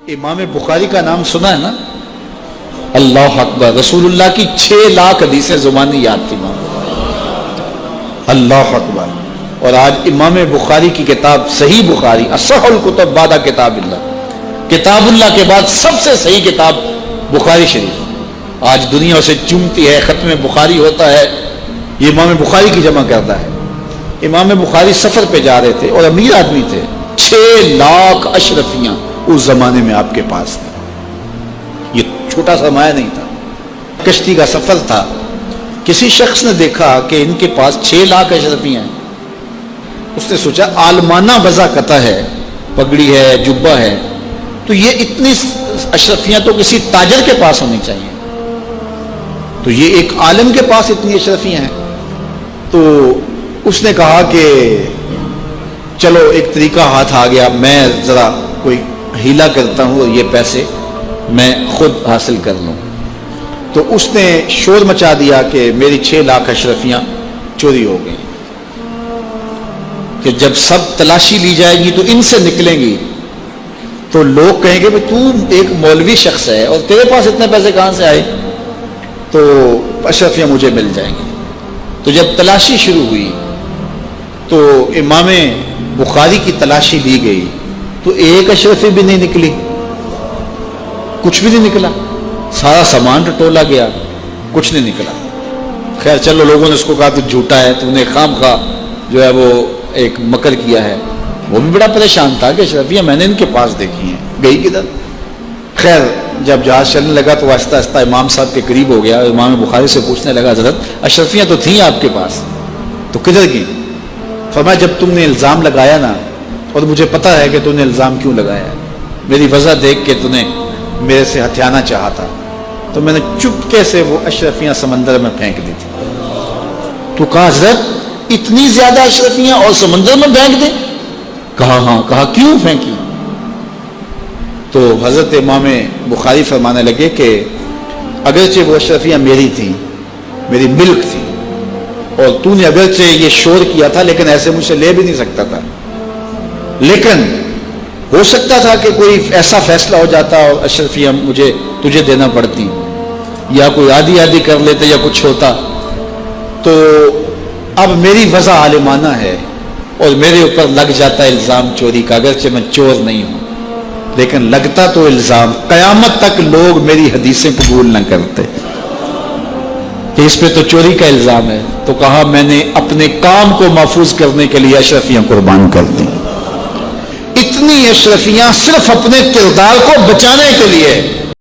امام بخاری کا نام سنا ہے نا؟ اللہ اکبر، رسول اللہ کی 6 لاکھ حدیثیں زبانی یاد تھی امام اللہ اکبر. اور آج امام بخاری کی کتاب صحیح بخاری، اصح الکتب بعد کتاب اللہ، کتاب اللہ کے بعد سب سے صحیح کتاب بخاری شریف، آج دنیا اسے چومتی ہے. ختم بخاری ہوتا ہے، یہ امام بخاری کی جمع کرتا ہے. امام بخاری سفر پہ جا رہے تھے اور امیر آدمی تھے. 6 لاکھ اشرفیاں اس زمانے میں آپ کے پاس تھے. یہ چھوٹا سا مایا نہیں تھا، کشتی کا سفر تھا. کسی شخص نے دیکھا کہ ان کے پاس 6 لاکھ اشرفیاں ہیں. اس نے سوچا عالمانہ وضع قطع ہے، پگڑی ہے، جبہ ہے، تو یہ اتنی اشرفیاں تو کسی تاجر کے پاس ہونی چاہیے. تو یہ ایک عالم کے پاس اتنی اشرفیاں ہیں. تو اس نے کہا کہ چلو ایک طریقہ ہاتھ آ گیا، میں ذرا کوئی ہیلا کرتا ہوں اور یہ پیسے میں خود حاصل کر لوں. تو اس نے شور مچا دیا کہ میری 6 لاکھ اشرفیاں چوری ہو گئی، کہ جب سب تلاشی لی جائے گی تو ان سے نکلیں گی تو لوگ کہیں گے تو ایک مولوی شخص ہے اور تیرے پاس اتنے پیسے کہاں سے آئے، تو اشرفیاں مجھے مل جائیں گی. تو جب تلاشی شروع ہوئی تو امام بخاری کی تلاشی لی گئی تو ایک اشرفی بھی نہیں نکلی، کچھ بھی نہیں نکلا. سارا سامان ٹٹولا گیا، کچھ نہیں نکلا. خیر چلو، لوگوں نے اس کو کہا تو جھوٹا ہے، تو نے خام خواہ جو ہے وہ ایک مکر کیا ہے. وہ بھی بڑا پریشان تھا کہ اشرفیاں میں نے ان کے پاس دیکھی ہیں، گئی کدھر. خیر جب جہاز چلنے لگا تو آہستہ آہستہ امام صاحب کے قریب ہو گیا. امام بخاری سے پوچھنے لگا حضرت اشرفیاں تو تھیں آپ کے پاس، تو کدھر گئی؟ فرمایا جب تم نے الزام لگایا نا، اور مجھے پتا ہے کہ تم نے الزام کیوں لگایا ہے، میری وجہ دیکھ کے تم نے میرے سے ہتھیانا چاہا تھا، تو میں نے چپکے سے وہ اشرفیاں سمندر میں پھینک دی تھی. تو کہا حضرت اتنی زیادہ اشرفیاں اور سمندر میں پھینک دیں؟ کہا ہاں. کہا کیوں پھینکی؟ تو حضرت امام بخاری فرمانے لگے کہ اگرچہ وہ اشرفیاں میری تھیں، میری ملک تھی، اور تو نے اگرچہ یہ شور کیا تھا لیکن ایسے مجھ سے لے بھی نہیں سکتا تھا، لیکن ہو سکتا تھا کہ کوئی ایسا فیصلہ ہو جاتا اور اشرفیاں مجھے تجھے دینا پڑتی، یا کوئی آدھی آدھی کر لیتے یا کچھ ہوتا. تو اب میری وضع عالمانہ ہے اور میرے اوپر لگ جاتا ہے الزام چوری کا، اگرچہ میں چور نہیں ہوں لیکن لگتا تو الزام. قیامت تک لوگ میری حدیثیں قبول نہ کرتے کہ اس پہ تو چوری کا الزام ہے. تو کہا میں نے اپنے کام کو محفوظ کرنے کے لیے اشرفیاں قربان کر دی. اتنی اشرفیاں صرف اپنے کردار کو بچانے کے لیے